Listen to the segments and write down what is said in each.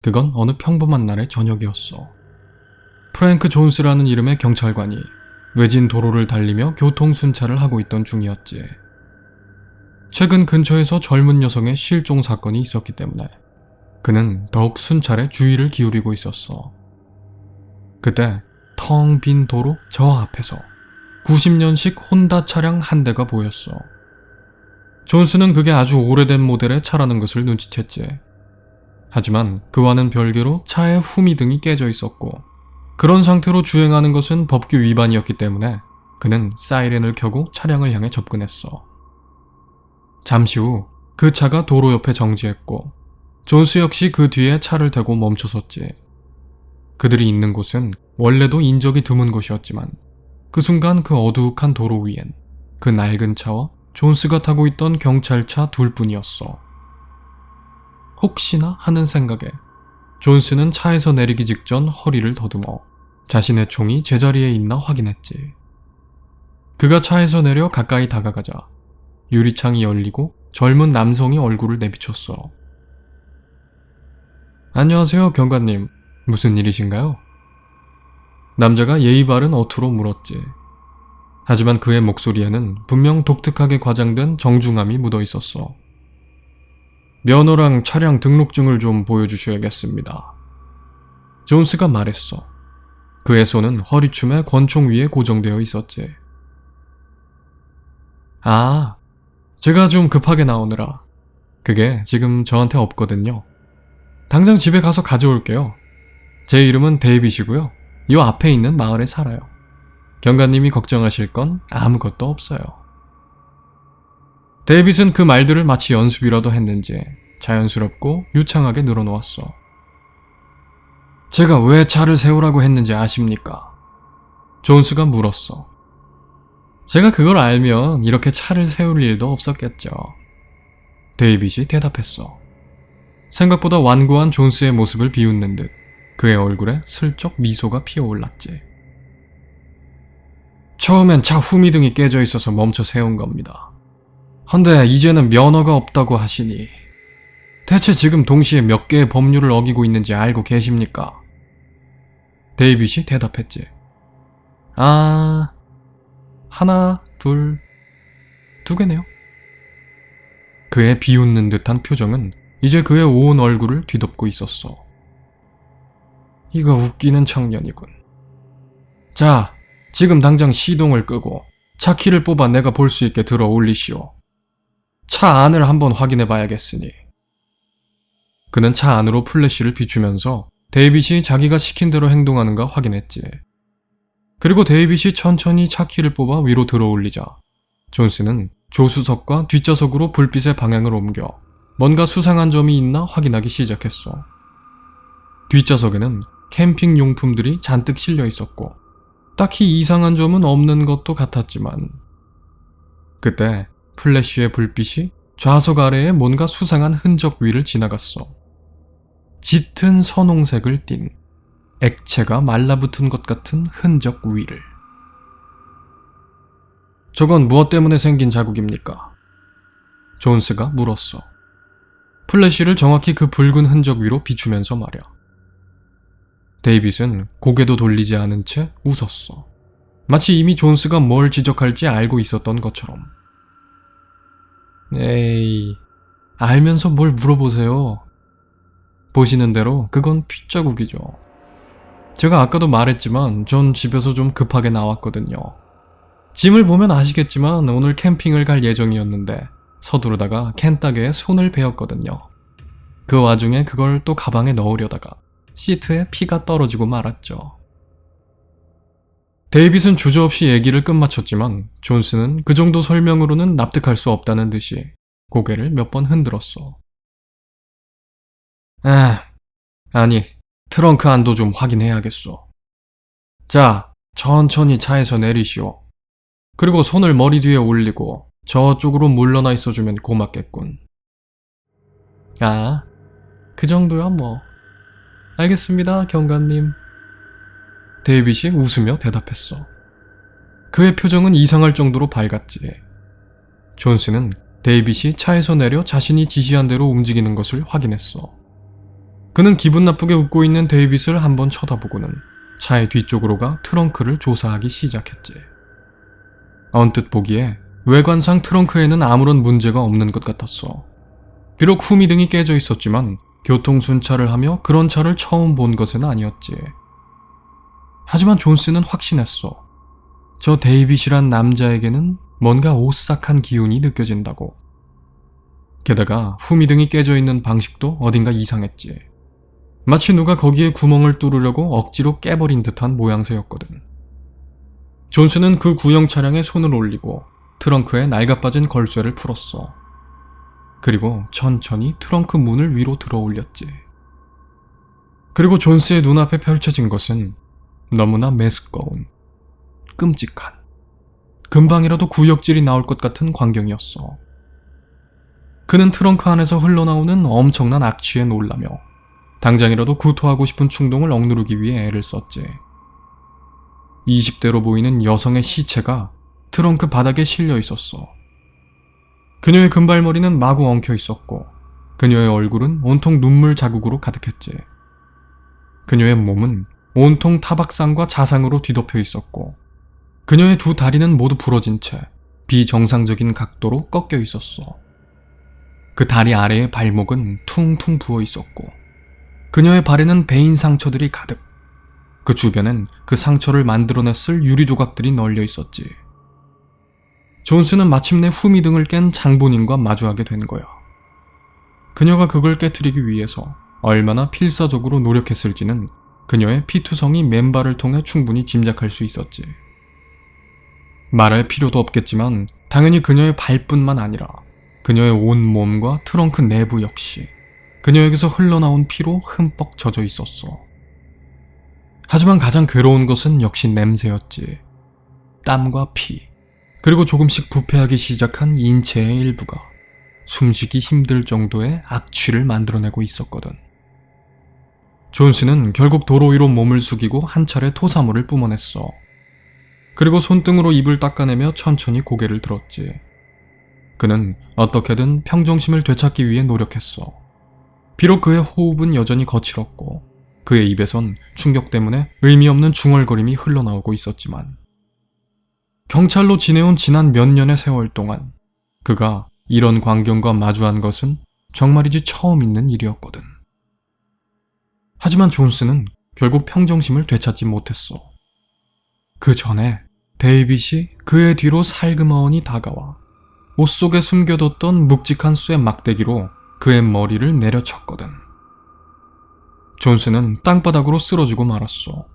그건 어느 평범한 날의 저녁이었어. 프랭크 존스라는 이름의 경찰관이 외진 도로를 달리며 교통순찰을 하고 있던 중이었지. 최근 근처에서 젊은 여성의 실종 사건이 있었기 때문에 그는 더욱 순찰에 주의를 기울이고 있었어. 그때 텅 빈 도로 저 앞에서 90년식 혼다 차량 한 대가 보였어. 존스는 그게 아주 오래된 모델의 차라는 것을 눈치챘지. 하지만 그와는 별개로 차의 후미등이 깨져 있었고 그런 상태로 주행하는 것은 법규 위반이었기 때문에 그는 사이렌을 켜고 차량을 향해 접근했어. 잠시 후 그 차가 도로 옆에 정지했고 존스 역시 그 뒤에 차를 대고 멈춰섰지. 그들이 있는 곳은 원래도 인적이 드문 곳이었지만 그 순간 그 어두욱한 도로 위엔 그 낡은 차와 존스가 타고 있던 경찰차 둘뿐이었어. 혹시나 하는 생각에 존스는 차에서 내리기 직전 허리를 더듬어 자신의 총이 제자리에 있나 확인했지. 그가 차에서 내려 가까이 다가가자 유리창이 열리고 젊은 남성이 얼굴을 내비쳤어. 안녕하세요, 경관님. 무슨 일이신가요? 남자가 예의 바른 어투로 물었지. 하지만 그의 목소리에는 분명 독특하게 과장된 정중함이 묻어 있었어. 면허랑 차량 등록증을 좀 보여주셔야겠습니다. 존스가 말했어. 그의 손은 허리춤에 권총 위에 고정되어 있었지. 아, 제가 좀 급하게 나오느라 그게 지금 저한테 없거든요. 당장 집에 가서 가져올게요. 제 이름은 데이빗이고요. 요 앞에 있는 마을에 살아요. 경관님이 걱정하실 건 아무것도 없어요. 데이빗은 그 말들을 마치 연습이라도 했는지 자연스럽고 유창하게 늘어놓았어. 제가 왜 차를 세우라고 했는지 아십니까? 존스가 물었어. 제가 그걸 알면 이렇게 차를 세울 일도 없었겠죠. 데이빗이 대답했어. 생각보다 완고한 존스의 모습을 비웃는 듯 그의 얼굴에 슬쩍 미소가 피어올랐지. 처음엔 차 후미등이 깨져 있어서 멈춰 세운 겁니다. 헌데 이제는 면허가 없다고 하시니 대체 지금 동시에 몇 개의 법률을 어기고 있는지 알고 계십니까? 데이빗이 대답했지. 아... 하나, 둘, 두 개네요. 그의 비웃는 듯한 표정은 이제 그의 온 얼굴을 뒤덮고 있었어. 이거 웃기는 청년이군. 자, 지금 당장 시동을 끄고 차 키를 뽑아 내가 볼 수 있게 들어 올리시오. 차 안을 한번 확인해 봐야겠으니. 그는 차 안으로 플래시를 비추면서 데이빗이 자기가 시킨 대로 행동하는가 확인했지. 그리고 데이빗이 천천히 차 키를 뽑아 위로 들어 올리자 존스는 조수석과 뒷좌석으로 불빛의 방향을 옮겨 뭔가 수상한 점이 있나 확인하기 시작했어. 뒷좌석에는 캠핑 용품들이 잔뜩 실려 있었고 딱히 이상한 점은 없는 것도 같았지만 그때 플래시의 불빛이 좌석 아래에 뭔가 수상한 흔적 위를 지나갔어. 짙은 선홍색을 띤 액체가 말라붙은 것 같은 흔적 위를. 저건 무엇 때문에 생긴 자국입니까? 존스가 물었어. 플래시를 정확히 그 붉은 흔적 위로 비추면서 말이야. 데이빗은 고개도 돌리지 않은 채 웃었어. 마치 이미 존스가 뭘 지적할지 알고 있었던 것처럼. 에이, 알면서 뭘 물어보세요. 보시는 대로 그건 핏자국이죠. 제가 아까도 말했지만 전 집에서 좀 급하게 나왔거든요. 짐을 보면 아시겠지만 오늘 캠핑을 갈 예정이었는데 서두르다가 캔따개에 손을 베었거든요. 그 와중에 그걸 또 가방에 넣으려다가 시트에 피가 떨어지고 말았죠. 데이빗은 주저없이 얘기를 끝마쳤지만 존스는 그 정도 설명으로는 납득할 수 없다는 듯이 고개를 몇 번 흔들었어. 아니, 트렁크 안도 좀 확인해야겠어. 자, 천천히 차에서 내리시오. 그리고 손을 머리 뒤에 올리고 저쪽으로 물러나 있어주면 고맙겠군. 아, 그 정도야 뭐. 알겠습니다, 경관님. 데이빗이 웃으며 대답했어. 그의 표정은 이상할 정도로 밝았지. 존스는 데이빗이 차에서 내려 자신이 지시한 대로 움직이는 것을 확인했어. 그는 기분 나쁘게 웃고 있는 데이빗을 한번 쳐다보고는 차의 뒤쪽으로 가 트렁크를 조사하기 시작했지. 언뜻 보기에 외관상 트렁크에는 아무런 문제가 없는 것 같았어. 비록 후미등이 깨져 있었지만 교통순찰을 하며 그런 차를 처음 본 것은 아니었지. 하지만 존스는 확신했어. 저 데이빗이란 남자에게는 뭔가 오싹한 기운이 느껴진다고. 게다가 후미등이 깨져 있는 방식도 어딘가 이상했지. 마치 누가 거기에 구멍을 뚫으려고 억지로 깨버린 듯한 모양새였거든. 존스는 그 구형 차량에 손을 올리고 트렁크에 낡아빠진 걸쇠를 풀었어. 그리고 천천히 트렁크 문을 위로 들어 올렸지. 그리고 존스의 눈앞에 펼쳐진 것은 너무나 메스꺼운, 끔찍한, 금방이라도 구역질이 나올 것 같은 광경이었어. 그는 트렁크 안에서 흘러나오는 엄청난 악취에 놀라며 당장이라도 구토하고 싶은 충동을 억누르기 위해 애를 썼지. 20대로 보이는 여성의 시체가 트렁크 바닥에 실려 있었어. 그녀의 금발머리는 마구 엉켜 있었고 그녀의 얼굴은 온통 눈물 자국으로 가득했지. 그녀의 몸은 온통 타박상과 자상으로 뒤덮여 있었고 그녀의 두 다리는 모두 부러진 채 비정상적인 각도로 꺾여 있었어. 그 다리 아래의 발목은 퉁퉁 부어 있었고 그녀의 발에는 베인 상처들이 가득, 그 주변엔 그 상처를 만들어냈을 유리 조각들이 널려 있었지. 존스는 마침내 후미등을 깬 장본인과 마주하게 된 거야. 그녀가 그걸 깨트리기 위해서 얼마나 필사적으로 노력했을지는 그녀의 피투성이 맨발을 통해 충분히 짐작할 수 있었지. 말할 필요도 없겠지만 당연히 그녀의 발뿐만 아니라 그녀의 온 몸과 트렁크 내부 역시 그녀에게서 흘러나온 피로 흠뻑 젖어 있었어. 하지만 가장 괴로운 것은 역시 냄새였지. 땀과 피, 그리고 조금씩 부패하기 시작한 인체의 일부가 숨쉬기 힘들 정도의 악취를 만들어내고 있었거든. 존스는 결국 도로 위로 몸을 숙이고 한 차례 토사물을 뿜어냈어. 그리고 손등으로 입을 닦아내며 천천히 고개를 들었지. 그는 어떻게든 평정심을 되찾기 위해 노력했어. 비록 그의 호흡은 여전히 거칠었고 그의 입에선 충격 때문에 의미 없는 중얼거림이 흘러나오고 있었지만 경찰로 지내온 지난 몇 년의 세월 동안 그가 이런 광경과 마주한 것은 정말이지 처음 있는 일이었거든. 하지만 존스는 결국 평정심을 되찾지 못했어. 그 전에 데이빗이 그의 뒤로 살그머니 다가와 옷 속에 숨겨뒀던 묵직한 쇠 막대기로 그의 머리를 내려쳤거든. 존스는 땅바닥으로 쓰러지고 말았어.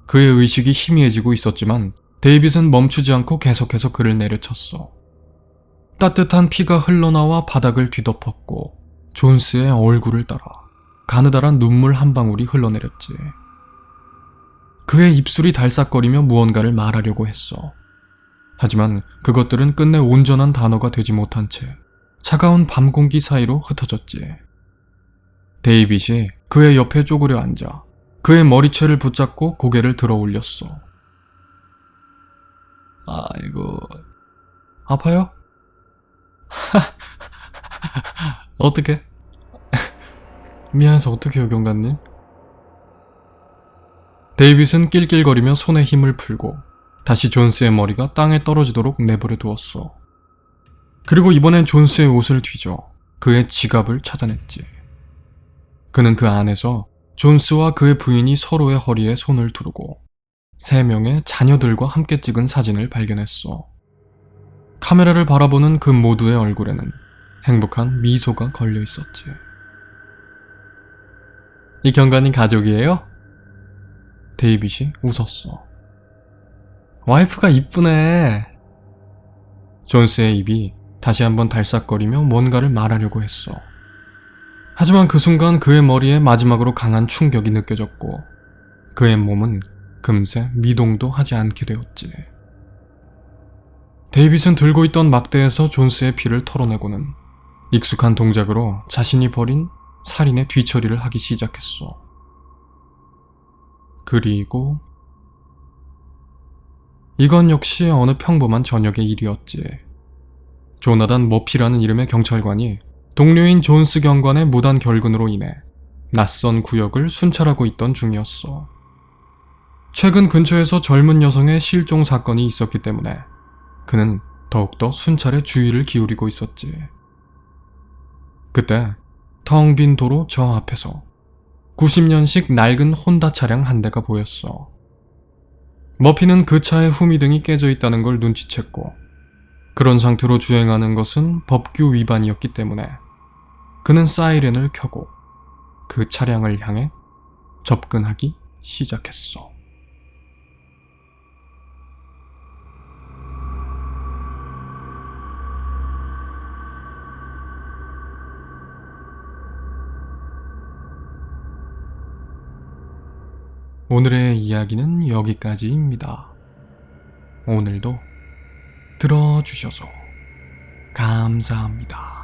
그의 의식이 희미해지고 있었지만 데이빗은 멈추지 않고 계속해서 그를 내려쳤어. 따뜻한 피가 흘러나와 바닥을 뒤덮었고 존스의 얼굴을 따라 가느다란 눈물 한 방울이 흘러내렸지. 그의 입술이 달싹거리며 무언가를 말하려고 했어. 하지만 그것들은 끝내 온전한 단어가 되지 못한 채 차가운 밤 공기 사이로 흩어졌지. 데이빗이 그의 옆에 쪼그려 앉아 그의 머리채를 붙잡고 고개를 들어 올렸어. 아이고, 아파요? 어떡해? 미안해서 어떡해요, 경관님? 데이빗은 낄낄거리며 손에 힘을 풀고 다시 존스의 머리가 땅에 떨어지도록 내버려 두었어. 그리고 이번엔 존스의 옷을 뒤져 그의 지갑을 찾아냈지. 그는 그 안에서 존스와 그의 부인이 서로의 허리에 손을 두르고 3명의 자녀들과 함께 찍은 사진을 발견했어. 카메라를 바라보는 그 모두의 얼굴에는 행복한 미소가 걸려 있었지. 이 경관님 가족이에요? 데이빗이 웃었어. 와이프가 이쁘네. 존스의 입이 다시 한번 달싹거리며 뭔가를 말하려고 했어. 하지만 그 순간 그의 머리에 마지막으로 강한 충격이 느껴졌고 그의 몸은 금세 미동도 하지 않게 되었지. 데이빗은 들고 있던 막대에서 존스의 피를 털어내고는 익숙한 동작으로 자신이 벌인 살인의 뒤처리를 하기 시작했어. 그리고 이건 역시 어느 평범한 저녁의 일이었지. 조나단 머피라는 이름의 경찰관이 동료인 존스 경관의 무단 결근으로 인해 낯선 구역을 순찰하고 있던 중이었어. 최근 근처에서 젊은 여성의 실종 사건이 있었기 때문에 그는 더욱더 순찰에 주의를 기울이고 있었지. 그때 텅 빈 도로 저 앞에서 90년식 낡은 혼다 차량 한 대가 보였어. 머피는 그 차의 후미등이 깨져 있다는 걸 눈치챘고 그런 상태로 주행하는 것은 법규 위반이었기 때문에 그는 사이렌을 켜고 그 차량을 향해 접근하기 시작했어. 오늘의 이야기는 여기까지입니다. 오늘도 들어주셔서 감사합니다.